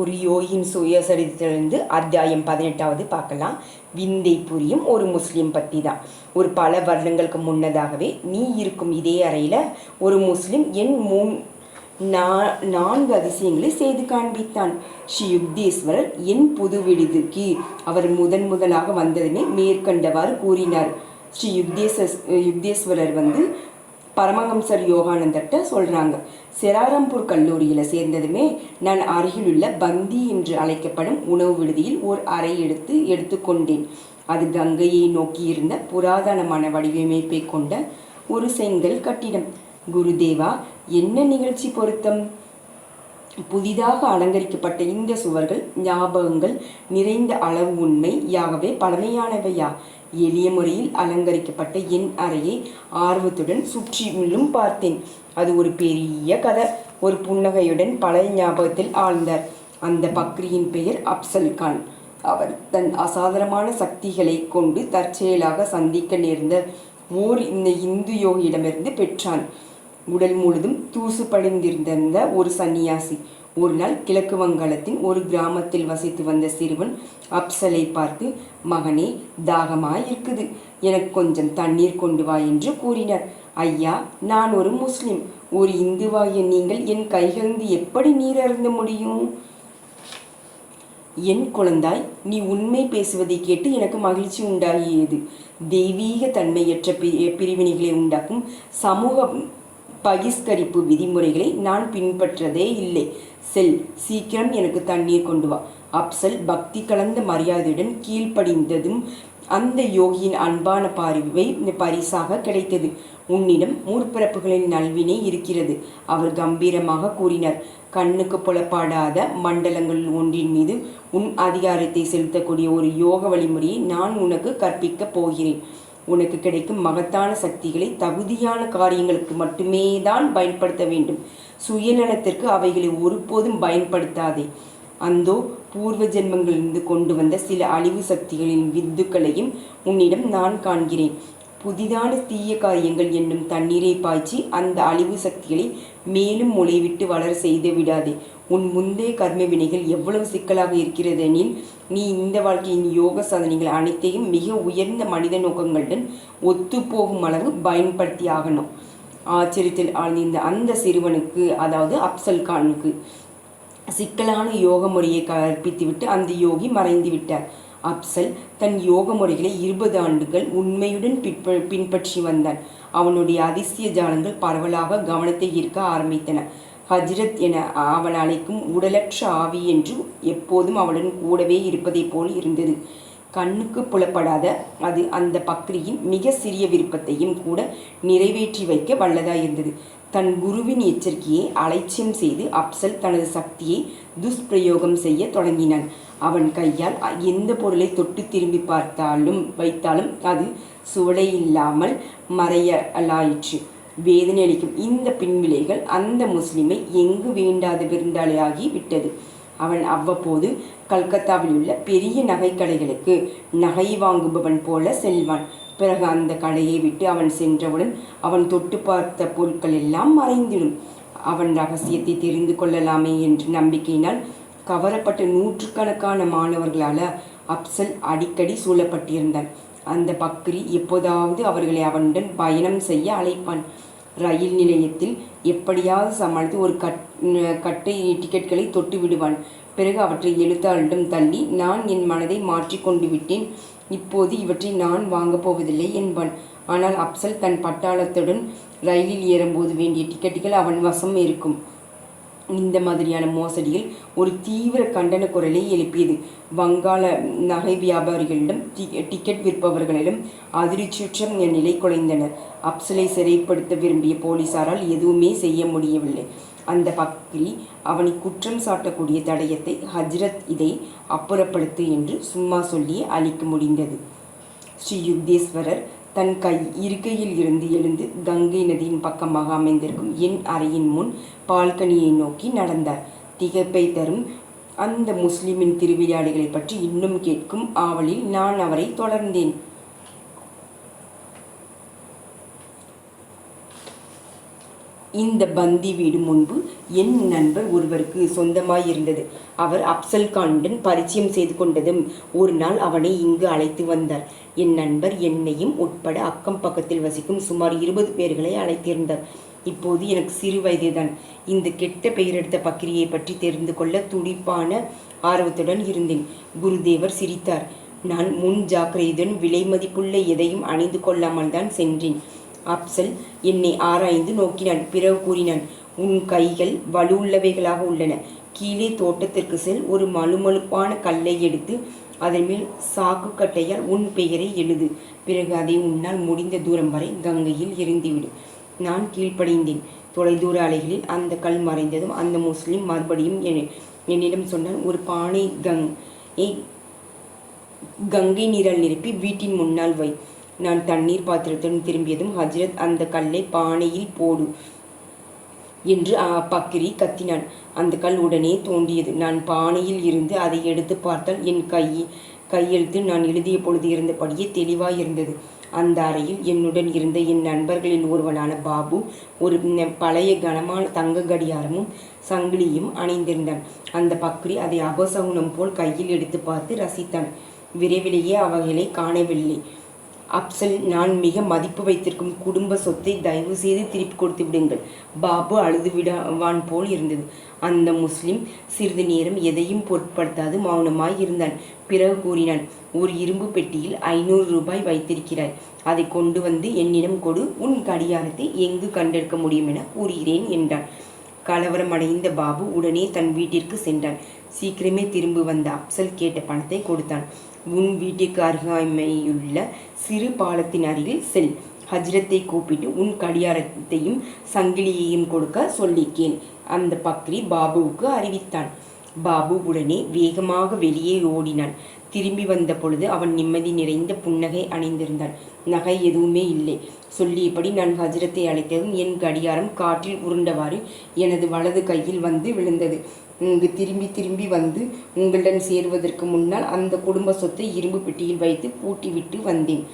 ஒரு யோகியின் சுயசரித்திலிருந்து அத்தியாயம் 18 பார்க்கலாம். விந்தை புரியும் ஒரு முஸ்லீம் பற்றி தான். ஒரு பல வருடங்களுக்கு முன்னதாகவே நீ இருக்கும் இதே அறையில் ஒரு முஸ்லீம் என் 4 அதிசயங்களை செய்து காண்பித்தான். ஸ்ரீ யுக்தேஸ்வரர் என் புது விடுதிக்கு அவர் முதலாக வந்ததுமே மேற்கண்டவாறு கூறினார். ஸ்ரீ யுக்தேஸ்வரர் பரமஹம்சர் யோகானந்தர்கிட்ட சொல்கிறாங்க, செராரம்பூர் கல்லூரியில் சேர்ந்ததுமே நான் அருகிலுள்ள பந்தி என்று அழைக்கப்படும் உணவு விடுதியில் ஓர் அறை எடுத்துக்கொண்டேன். அது கங்கையை நோக்கி இருந்த புராதனமான வடிவமைப்பை கொண்ட ஒரு செங்கல் கட்டிடம். குருதேவா, என்ன நிகழ்ச்சி பொருத்தம்! புதிதாக அலங்கரிக்கப்பட்ட இந்த சுவர்கள் ஞாபகங்கள் நிறைந்த அளவு உண்மையாகவே பழமையானவையா? எளிய முறையில் அலங்கரிக்கப்பட்ட என் அறையை ஆர்வத்துடன் சுற்றிலும் பார்த்தேன். அது ஒரு பெரிய கதை. ஒரு புன்னகையுடன் பழைய ஞாபகத்தில் ஆழ்ந்தார். அந்த பக்ரியின் பெயர் அப்சல் கான். அவர் தன் அசாதாரணமான சக்திகளை கொண்டு தற்செயலாக சந்திக்க நேர்ந்த இந்த இந்து யோகியிடமிருந்து பெற்றான். உடல் முழுதும் தூசு படிந்திருந்த ஒரு சன்னியாசி ஒரு நாள் கிழக்கு வங்காளத்தின் ஒரு கிராமத்தில் வசித்து வந்த சிறுவன் அப்சலை பார்த்து, மகனே, தாகமாயிருக்குது, எனக்கு கொஞ்சம் தண்ணீர் கொண்டு வா என்று கூறினார். ஐயா, நான் ஒரு முஸ்லிம். ஒரு இந்துவாகிய நீங்கள் என் கைகளிலிருந்து எப்படி நீர் அருந்த முடியும்? என் குழந்தாய், நீ உண்மை பேசுவதை கேட்டு எனக்கு மகிழ்ச்சி உண்டாகியது. தெய்வீக தன்மையற்ற பிரிவினைகளை உண்டாக்கும் சமூக பகிஷ்கரிப்பு விதிமுறைகளை நான் பின்பற்றதே இல்லை. செல், சீக்கிரம் எனக்கு தண்ணீர் கொண்டு வா. அப்சல் பக்தி கலந்த மரியாதையுடன் கீழ்ப்படிந்ததும் அந்த யோகியின் அன்பான பார்வை பரிசாக கிடைத்தது. உன்னிடம் முற்பிறப்புகளின் நல்வினை இருக்கிறது, அவர் கம்பீரமாக கூறினார். கண்ணுக்கு புலப்படாத மண்டலங்கள் ஒன்றின் மீது உன் அதிகாரத்தை செலுத்தக்கூடிய ஒரு யோக வழிமுறையை நான் உனக்கு கற்பிக்கப் போகிறேன். உனக்கு கிடைக்கும் மகத்தான சக்திகளை தகுதியான காரியங்களுக்கு மட்டுமே தான் பயன்படுத்த வேண்டும். சுயநலத்திற்கு அவைகளை ஒருபோதும் பயன்படுத்தாதே. அந்தோ பூர்வ ஜென்மங்களிலிருந்து கொண்டு வந்த சில அழிவு சக்திகளின் வித்துக்களையும் உன்னிடம் நான் காண்கிறேன். புதிதான தீய காரியங்கள் என்னும் தண்ணீரை பாய்ச்சி அந்த அழிவு சக்திகளை மேலும் முளைவிட்டு வளர செய்து விடாதே. உன் முந்தைய கர்ம வினைகள் எவ்வளவு சிக்கலாக இருக்கிறதெனில் நீ இந்த வாழ்க்கையின் யோக சாதனைகள் அனைத்தையும் மிக உயர்ந்த மனித நோக்கங்களுடன் ஒத்துப்போகும் அளவு பயன்படுத்தி ஆகணும். ஆச்சரியத்தில் ஆழ்ந்த அந்த சிறுவனுக்கு, அதாவது அப்சல் கானுக்கு, சிக்கலான யோக முறையை கற்பித்துவிட்டு அந்த யோகி மறைந்து விட்டார். அப்சல் தன் யோக முறைகளை 20 ஆண்டுகள் உண்மையுடன் பின்பற்றி வந்தான். அவனுடைய அதிசய ஜாலங்கள் பரவலாக கவனத்தை ஈர்க்க ஆரம்பித்தன. ஹஜ்ரத் என அவன் அழைக்கும் உடலற்ற ஆவி என்று எப்போதும் அவனுடன் கூடவே இருப்பதை போல் இருந்தது. கண்ணுக்கு புலப்படாத அது அந்த பக்ரியின் மிக சிறிய விருப்பத்தையும் கூட நிறைவேற்றி வைக்க வல்லதாயிருந்தது. தன் குருவின் எச்சரிக்கையை அலட்சியம் செய்து அப்சல் தனது சக்தியை துஷ்பிரயோகம் செய்ய தொடங்கினான். அவன் கையால் எந்த பொருளை தொட்டு திரும்பி வைத்தாலும் அது சுவடையில்லாமல் மறையலாயிற்று. வேதனை அளிக்கும் இந்த பின்விளைகள் அந்த முஸ்லிமை எங்கு வேண்டாத விருந்தாளியாகி விட்டது. அவன் அவ்வப்போது கல்கத்தாவில் உள்ள பெரிய நகைக்கடைகளுக்கு நகை வாங்குபவன் போல செல்வான். பிறகு அந்த கடையை விட்டு அவன் சென்றவுடன் அவன் தொட்டு பார்த்த பொருட்கள் எல்லாம் மறைந்திடும். அவன் ரகசியத்தை தெரிந்து கொள்ளலாமே என்ற நம்பிக்கையினால் கவரப்பட்ட நூற்றுக்கணக்கான மாணவர்களால் அப்சல் அடிக்கடி சூழப்பட்டிருந்தான். அந்த பக்ரி எப்போதாவது அவர்களை அவனுடன் பயணம் செய்ய அழைப்பான். ரயில் நிலையத்தில் எப்படியாவது சமாளித்து ஒரு கட்டை டிக்கெட்களை தொட்டு விடுவான். பிறகு அவற்றை எழுத்தாளரிடம் தள்ளி, நான் என் மனதை மாற்றிக்கொண்டு விட்டேன், இப்போது இவற்றை நான் வாங்கப் போவதில்லை என்பான். ஆனால் அப்சல் தன் பட்டாளத்துடன் ரயிலில் ஏறும்போது வேண்டிய டிக்கெட்டுகள் அவன் வசம் இருக்கும். இந்த மாதிரியான மோசடியில் ஒரு தீவிர கண்டன குரலை எழுப்பியது. வங்காள நகை வியாபாரிகளிடம் டிக்கெட் விற்பவர்களிடம் அதிர்ச்சியுற்ற நிலை குலைந்தனர். அப்சலை சிறைப்படுத்த விரும்பிய போலீசாரால் எதுவுமே செய்ய முடியவில்லை. அந்த பக்ரி அவனை குற்றம் சாட்டக்கூடிய தடயத்தை ஹஜ்ரத் இதை அப்புறப்படுத்து என்று சும்மா சொல்லி அளிக்க முடிந்தது. ஸ்ரீ யுக்தேஸ்வரர் தன் இருக்கையில் இருந்து எழுந்து கங்கை நதியின் பக்கமாக அமைந்திருக்கும் என் அறையின் முன் பால்கனியை நோக்கி நடந்தார். திகைப்பை தரும் அந்த முஸ்லிமின் திருவிளையாடுகளை பற்றி இன்னும் கேட்கும் ஆவலில் நான் அவரை தொடர்ந்தேன். இந்த பந்தி வீடு முன்பு என் நண்பர் ஒருவருக்கு சொந்தமாயிருந்தது. அவர் அப்சல் கானுடன் பரிச்சயம் செய்து கொண்டதும் ஒரு நாள் அவனை இங்கு அழைத்து வந்தார். என் நண்பர் என்னையும் உட்பட அக்கம் பக்கத்தில் வசிக்கும் சுமார் 20 பேர்களை அழைத்திருந்தார். இப்போது எனக்கு சிறு வயதுதான். இந்த கெட்ட பெயரெடுத்த பக்கிரியை பற்றி தெரிந்து கொள்ள துடிப்பான ஆர்வத்துடன் இருந்தேன். குருதேவர் சிரித்தார். நான் முன் ஜாக்கிரதையுடன் விலை மதிப்புள்ள எதையும் அணிந்து கொள்ளாமல் தான் சென்றேன். அப்சல் என்னை ஆராய்ந்து நோக்கினான். பிறகு கூறினான், உன் கைகள் வலுவுள்ளவைகளாக உள்ளன. கீழே தோட்டத்திற்கு செல். ஒரு மழுமழுப்பான கல்லை எடுத்து அதன் மேல் சாக்கு கட்டையால் உன் பெயரை எழுது. பிறகு அதை உன்னால் முடிந்த தூரம் வரை கங்கையில் எறிந்துவிடு. நான் கீழ்ப்படைந்தேன். தொலைதூர அலைகளில் அந்த கல் மறைந்ததும் அந்த முஸ்லிம் மறுபடியும் என்னிடம் சொன்னான், ஒரு பானை கங்கை நீரால் நிரப்பி வீட்டின் முன்னால் வை. நான் தண்ணீர் பாத்திரத்துடன் திரும்பியதும், ஹஜ்ரத், அந்த கல்லை பானையில் போடு என்று பக்கிரி கத்தினான். அந்த கல் உடனே தோன்றியது. நான் பானையில் இருந்து அதை எடுத்து பார்த்தால் என் கையெழுத்து நான் எழுதிய பொழுது இருந்தபடியே தெளிவாயிருந்தது. அந்த அறையில் என்னுடன் இருந்த என் நண்பர்களில் ஒருவனான பாபு ஒரு பழைய கனமான தங்க கடியாரமும் சங்கிலியும் அணிந்திருந்தான். அந்த பக்ரி அதை அபசகுனம் போல் கையில் எடுத்து பார்த்து ரசித்தான். விரைவிலேயே அவைகளை காணவில்லை. அப்சல், நான் மிக மதிப்பு வைத்திருக்கும் குடும்ப சொத்தை தயவு செய்து திருப்பி கொடுத்து விடுங்கள். பாபு அழுது விடுவான் போல் இருந்தது. அந்த முஸ்லிம் சிறிது நேரம் எதையும் பொருட்படுத்தாது மௌனமாய் இருந்தான். பிறகு கூறினான், ஒரு இரும்பு பெட்டியில் 500 ரூபாய் வைத்திருக்கிறாய். அதை கொண்டு வந்து என்னிடம் கொடு. உன் கடியாரத்தை எங்கு கண்டெடுக்க முடியும் என கூறுகிறேன் என்றான். கலவரமடைந்த பாபு உடனே தன் வீட்டிற்கு சென்றான். சீக்கிரமே திரும்பி வந்த அப்சல் கேட்ட பணத்தை கொடுத்தான். உன் வீட்டிற்கு அருகாமையுள்ள சிறு பாலத்தின் அருகில் செல். ஹஜ்ரத்தை கூப்பிட்டு உன் கடியாரத்தையும் சங்கிலியையும் கொடுக்க சொல்லிக்கேன். அந்த பக்ரி பாபுவுக்கு அறிவித்தான். பாபு உடனே வேகமாக வெளியே ஓடினான். திரும்பி வந்த பொழுது அவன் நிம்மதி நிறைந்த புன்னகை அணிந்திருந்தான். நகை எதுவுமே இல்லை. சொல்லியபடி நான் ஹஜ்ரத்தை அழைத்ததும் என் கடியாரம் காற்றில் உருண்டவாறு எனது வலது கையில் வந்து விழுந்தது. இங்கு திரும்பி வந்து உங்களுடன் சேருவதற்கு முன்னால் அந்த குடும்ப சொத்தை இரும்பு பெட்டியில் வைத்து பூட்டிவிட்டு வந்தேன்.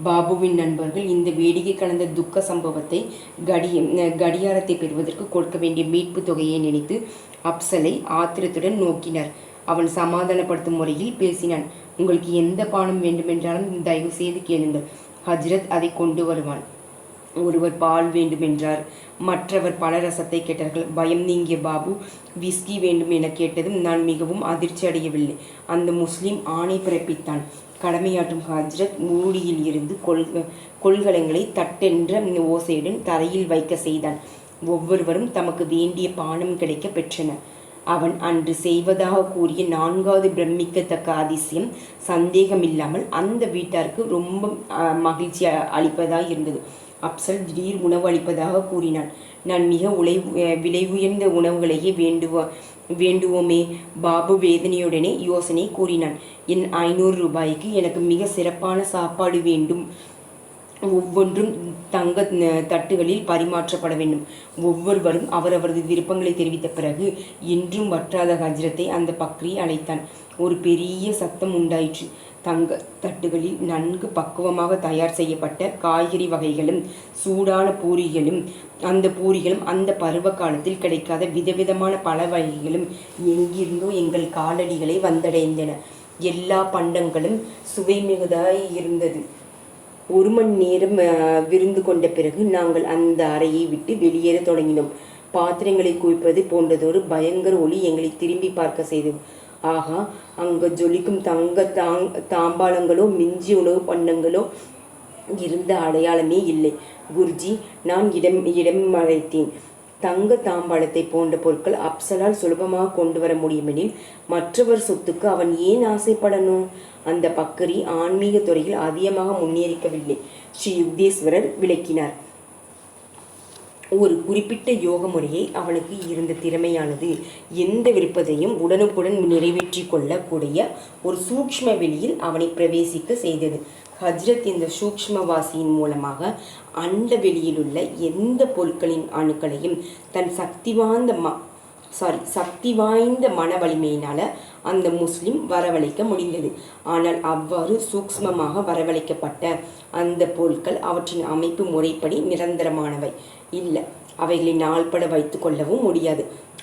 பாபுவின் நண்பர்கள் இந்த வேடிக்கை கலந்த துக்க சம்பவத்தை கடியாரத்தை பெறுவதற்கு கொடுக்க வேண்டிய மீட்பு தொகையை நினைத்து அப்சலை ஆத்திரத்துடன் நோக்கினர். அவன் சமாதானப்படுத்தும் முறையில் பேசினான். உங்களுக்கு எந்த பானம் வேண்டுமென்றாலும் தயவு செய்து கேளுங்கள். ஹஜ்ரத் அதை கொண்டு வருவான். ஒருவர் பால் வேண்டுமென்றார். மற்றவர் பல ரசத்தை கேட்டார்கள். பயம் நீங்கிய பாபு விஸ்கி வேண்டும் என கேட்டதும் நான் மிகவும் அதிர்ச்சி அடையவில்லை. அந்த முஸ்லிம் ஆணை பிறப்பித்தான். கடமையாற்றும் ஹஜ்ரத் மூடியில் இருந்து கொள்கலங்களை தட்டென்ற ஓசையுடன் தரையில் வைக்க செய்தான். ஒவ்வொருவரும் தமக்கு வேண்டிய பானம் கிடைக்க பெற்றனர். அவன் அன்று செய்வதாக கூறிய 4வது பிரமிக்கத்தக்க அதிசயம் சந்தேகமில்லாமல் அந்த வீட்டாருக்கு ரொம்ப மகிழ்ச்சி அளிப்பதாக இருந்தது. அப்சல் திடீர் உணவு அளிப்பதாக கூறினான். நான் மிக விலை உயர்ந்த உணவுகளையே வேண்டுவோமே. பாபு வேதனையுடனே யோசனை கூறினான். என் 500 ரூபாய்க்கு எனக்கு மிக சிறப்பான சாப்பாடு வேண்டும். ஒவ்வொன்றும் தங்க தட்டுகளில் பரிமாற்றப்பட வேண்டும். ஒவ்வொருவரும் அவரவரது விருப்பங்களை தெரிவித்த பிறகு இன்றும் வற்றாத ஹஜ்ரத்தை அந்த பக்ரி அழைத்தான். ஒரு பெரிய சத்தம் உண்டாயிற்று. தங்க தட்டுகளில் நன்கு பக்குவமாக தயார் செய்யப்பட்ட காய்கறி வகைகளும் சூடான பூரிகளும் அந்த பருவ காலத்தில் கிடைக்காத விதவிதமான பல வகைகளும் எங்கிருந்தோ எங்கள் காலடிகளை வந்தடைந்தன. எல்லா பண்டங்களும் சுவை மிகுதாய் இருந்தது. 1 மணி நேரம் விருந்து கொண்ட பிறகு நாங்கள் அந்த அறையை விட்டு வெளியேற தொடங்கினோம். பாத்திரங்களை குவிப்பது போன்றதொரு பயங்கர ஒளி எங்களை திரும்பி பார்க்க செய்தது. ஆகா, அங்கு ஜொலிக்கும் தங்க தாம்பாளங்களோ மிஞ்சி உணவு பண்டங்களோ இருந்த அடையாளமே இல்லை. குருஜி, நான் இடம் அழைத்தேன். தங்க தாம்பாளத்தை போன்ற பொருட்கள் அப்சலால் சுலபமாக கொண்டு வர முடியுமெனில் மற்றவர் சொத்துக்கு அவன் ஏன் ஆசைப்படணும்? அந்த பக்கரி ஆன்மீக துறையில் அதிகமாக முன்னேறிக்கவில்லை. ஸ்ரீ யுக்தேஸ்வரர் விளக்கினார். ஒரு குறிப்பிட்ட யோக முறையை அவனுக்கு இருந்த திறமையானது எந்த விருப்பத்தையும் உடனுக்குடன் நிறைவேற்றி கொள்ளக்கூடிய ஒரு சூக்ஷ்ம வெளியில் அவனை பிரவேசிக்க செய்தது. ஹஜ்ரத் இந்த சூக்ஷ்மவாசியின் மூலமாக அண்ட வெளியிலுள்ள எந்த பொருட்களின் அணுக்களையும் தன் சக்தி வாய்ந்த மன வலிமையினால் அந்த முஸ்லிம் வரவழைக்க முடிந்தது. ஆனால் அவ்வாறு சூக்ஷ்மமாக வரவழைக்கப்பட்ட அந்த பொருட்கள் அவற்றின் அமைப்பு முறைப்படி நிரந்தரமானவை இல்லை. அவைகளை நாள்பட வைத்து கொள்ளவும் முடியாது.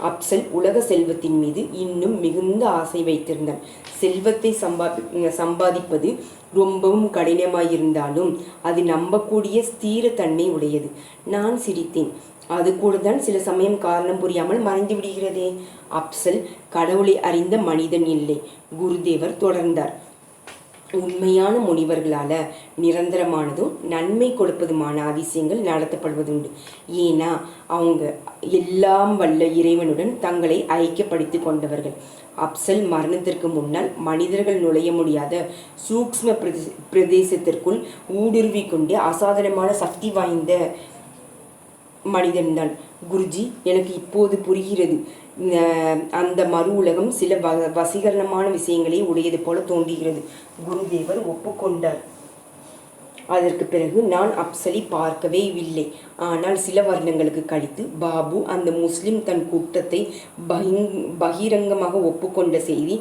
அப்சல் உலக செல்வத்தின் மீது இன்னும் மிகுந்த ஆசை வைத்திருந்தான். செல்வத்தை சம்பாதிப்பது ரொம்பவும் கடினமாயிருந்தாலும் அது நம்பக்கூடிய ஸ்திரத்தன்மை உடையது. நான் சிரித்தேன். அது கூட தான் சில சமயம் காரணம் புரியாமல் மறைந்து விடுகிறதே. அப்சல் கடவுளை அறிந்த மனிதன் இல்லை. குருதேவர் தொடர்ந்தார். உண்மையான முனிவர்களால நிரந்தரமானதும் நன்மை கொடுப்பதுமான அதிசயங்கள் நடத்தப்படுவதுண்டு. ஏன்னா அவங்க எல்லாம் வல்ல இறைவனுடன் தங்களை ஐக்கியப்படுத்தி கொண்டவர்கள். அப்சல் மரணத்திற்கு முன்னால் மனிதர்கள் நுழைய முடியாத சூக்ஷ்ம பிரதேசத்திற்குள் ஊடுருவி கொண்டு அசாதாரணமான சக்தி வாய்ந்த மனிதன்தான். குருஜி, எனக்கு இப்போது புரிகிறது. அந்த மறு உலகம் சில வசீகரணமான விஷயங்களே உடையது போல தோன்றுகிறது. குருதேவர் ஒப்புக்கொண்டார். அதற்கு பிறகு நான் அப்சலை பார்க்கவே இல்லை. ஆனால் சில வருடங்களுக்கு கழித்து பாபு அந்த முஸ்லிம் தன் குற்றத்தை பகிரங்கமாக ஒப்புக்கொண்ட செய்தி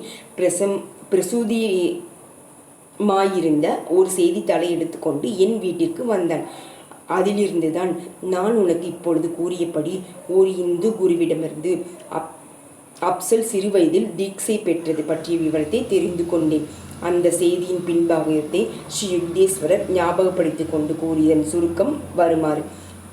பிரசூதிமாயிருந்த ஒரு செய்தித்தாளை எடுத்துக்கொண்டு என் வீட்டிற்கு வந்தான். அதிலிருந்துதான் நான் உனக்கு இப்பொழுது கூறியபடி ஒரு இந்து குருவிடமிருந்து அப்சல் சிறுவயதில் தீட்சை பெற்றது பற்றிய விவரத்தை தெரிந்து கொண்டேன். அந்த செய்தியின் பின்பாகத்தை ஸ்ரீ யுக்தேஸ்வரர் ஞாபகப்படுத்தி கொண்டு கூறியதன் சுருக்கம் வருமாறு: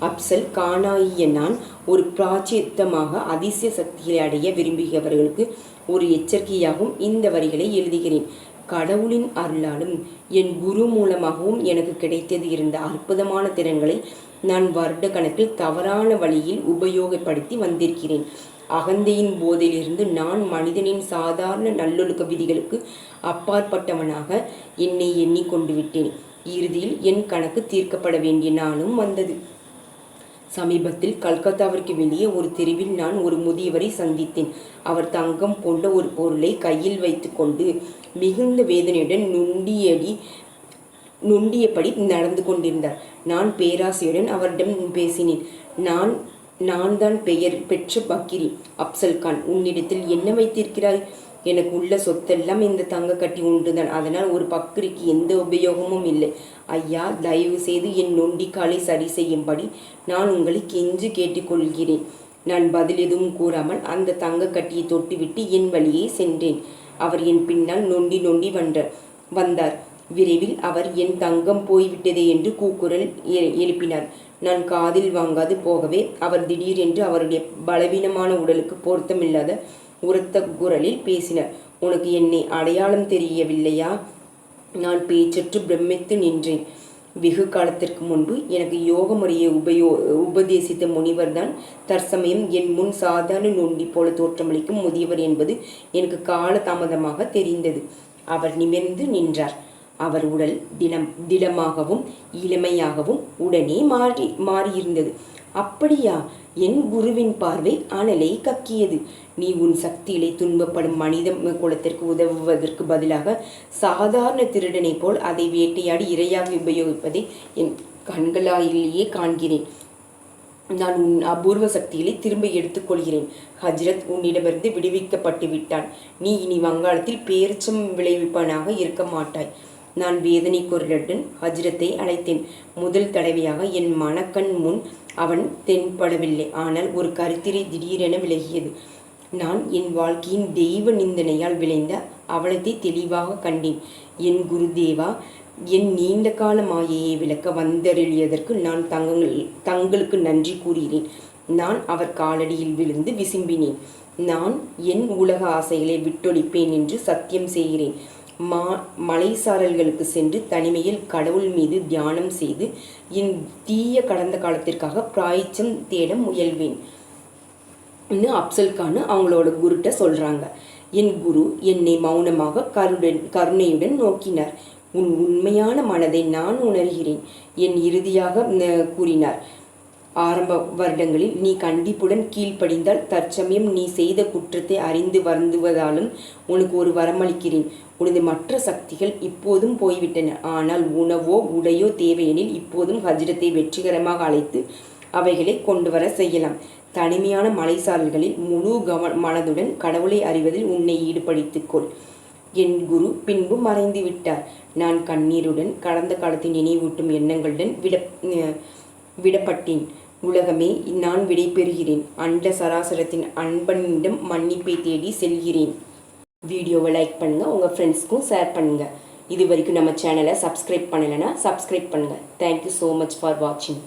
அப்சல் காணாயிய நான் ஒரு பிராச்சித்தமாக அதிசய சக்திகளை அடைய விரும்புகிறவர்களுக்கு ஒரு எச்சரிக்கையாகவும் இந்த வரிகளை எழுதுகிறேன். கடவுளின் அருளாலும் என் குரு மூலமாகவும் எனக்கு கிடைத்தது இருந்த அற்புதமான திறன்களை நான் வருட கணக்கில் தவறான வழியில் உபயோகப்படுத்தி வந்திருக்கிறேன். அகந்தையின் போதிலிருந்து நான் மனிதனின் சாதாரண நல்லொழுக்க விதிகளுக்கு அப்பாற்பட்டவனாக என்னை எண்ணிக்கொண்டு விட்டேன். இறுதியில் என் கணக்கு தீர்க்கப்பட வேண்டிய நாளும் வந்தது. சமீபத்தில் கல்கத்தாவிற்கு வெளியே ஒரு தெருவில் நான் ஒரு முதியவரை சந்தித்தேன். அவர் தங்கம் போன்ற ஒரு பொருளை கையில் வைத்து கொண்டு மிகுந்த வேதனையுடன் நொண்டியபடி நடந்து கொண்டிருந்தார். நான் பேராசையுடன் அவரிடம் பேசினேன். நான் தான் பெற்ற பக்கிரி அப்சல் கான். உன்னிடத்தில் என்ன வைத்திருக்கிறாய்? எனக்கு உள்ள சொத்தெல்லாம் இந்த தங்க கட்டி உண்டுதான். அதனால் ஒரு பக்கிரிக்கு எந்த உபயோகமும் இல்லை. ஐயா, தயவு செய்து என் நொண்டிக்காலை சரி செய்யும்படி நான் உங்களை கெஞ்சு கேட்டுக்கொள்கிறேன். நான் பதில் எதுவும் கூறாமல் அந்த தங்க கட்டியை தொட்டுவிட்டு என் வழியே சென்றேன். அவர் என் பின்னால் நொண்டி வந்தார். விரைவில் அவர் என் தங்கம் போய்விட்டதே என்று கூக்குரல் எழுப்பினார். நான் காதில் வாங்காது போகவே அவர் திடீரென்று அவருடைய பலவீனமான உடலுக்கு பொருத்தமில்லாத உரத்த குரலில் பேசினார். உனக்கு என்னை அடையாளம் தெரியவில்லையா? நான் பேச்சற்று பிரமித்து நின்றேன். வெகு காலத்திற்கு முன்பு எனக்கு யோக முறையை உபதேசித்த முனிவர்தான் தற்சமயம் என் முன் சாதாரண நொண்டி போல தோற்றமளிக்கும் முதியவர் என்பது எனக்கு கால தாமதமாக தெரிந்தது. அவர் நிமிர்ந்து நின்றார். அவர் உடல் திடமாகவும் இளமையாகவும் உடனே மாறியிருந்தது. அப்படியா? என் குருவின் பார்வை அனலை கக்கியது. நீ உன் சக்தியிலே துன்பப்படும் மனித குலத்திற்கு உதவுவதற்கு பதிலாக சாதாரண திருடனை போல் அதை வேட்டையாடி இரையாக உபயோகிப்பதை என் கண்களாலேயே காண்கிறேன். நான் உன் அபூர்வ சக்திகளை திரும்ப எடுத்துக்கொள்கிறேன். ஹஜ்ரத் உன்னிடமிருந்து விடுவிக்கப்பட்டு விட்டான். நீ இனி வங்காளத்தில் பேரிச்சம் விளைவிப்பனாக இருக்க மாட்டாய். நான் வேதனை குரலுடன் ஹஜ்ரத்தை அழைத்தேன். முதல் தடவையாக என் மனக்கண் முன் அவன் தென்படவில்லை. ஆனால் ஒரு கருத்திரை திடீரென விலகியது. நான் என் வாழ்க்கையின் தெய்வ நிந்தனையால் விளைந்த அவலத்தை தெளிவாக கண்டேன். என் குருதேவா, என் நீண்ட கால மாயையை விளக்க வந்தருளியதற்கு நான் தங்களுக்கு நன்றி கூறுகிறேன். நான் அவர் காலடியில் விழுந்து விசும்பினேன். நான் என் உலக ஆசைகளை விட்டொழிப்பேன் என்று சத்தியம் செய்கிறேன். மலைசாரல்களுக்கு சென்று தனிமையில் கடவுள் மீது தியானம் செய்து என் தீய கடந்த காலத்திற்காக பிராய்ச்சம் தேட முயல்வேன் இன்னும் அப்சல் கான் அவங்களோட குருட்ட சொல்றாங்க. என் குரு என்னை மௌனமாக கருணையுடன் நோக்கினார். உன் உண்மையான மனதை நான் உணர்கிறேன் என் இறுதியாக கூறினார். ஆரம்ப வருடங்களில் நீ கண்டிப்புடன் கீழ்ப்படிந்தால் தற்சமயம் நீ செய்த குற்றத்தை அறிந்து வருந்துவதாலும் உனக்கு ஒரு வரமளிக்கிறேன். உனது மற்ற சக்திகள் இப்போதும் போய்விட்டன. ஆனால் உணவோ உடையோ தேவையெனில் இப்போதும் ஹஜ்ரத்தை வெற்றிகரமாக அழைத்து அவைகளை கொண்டு வர செய்யலாம். தனிமையான மலைசாரல்களில் முழு மனதுடன் கடவுளை அறிவதில் உன்னை ஈடுபடுத்திக்கொள். என் குரு பின்பு மறைந்து விட்டார். நான் கண்ணீருடன் கடந்த காலத்தை நினைவூட்டும் எண்ணங்களுடன் விடப்பட்டேன். உலகமே, நான் விடைபெறுகிறேன். அண்ட சராசரத்தின் அன்பனிடம் மன்னிப்பை தேடி செல்கிறேன். வீடியோவை லைக் பண்ணுங்கள், உங்கள் ஃப்ரெண்ட்ஸ்க்கும் ஷேர் பண்ணுங்கள். இது வரைக்கும் நம்ம சேனலை சப்ஸ்கிரைப் பண்ணலைன்னா சப்ஸ்கிரைப் பண்ணுங்கள். தேங்க்யூ ஸோ மச் ஃபார் வாட்சிங்.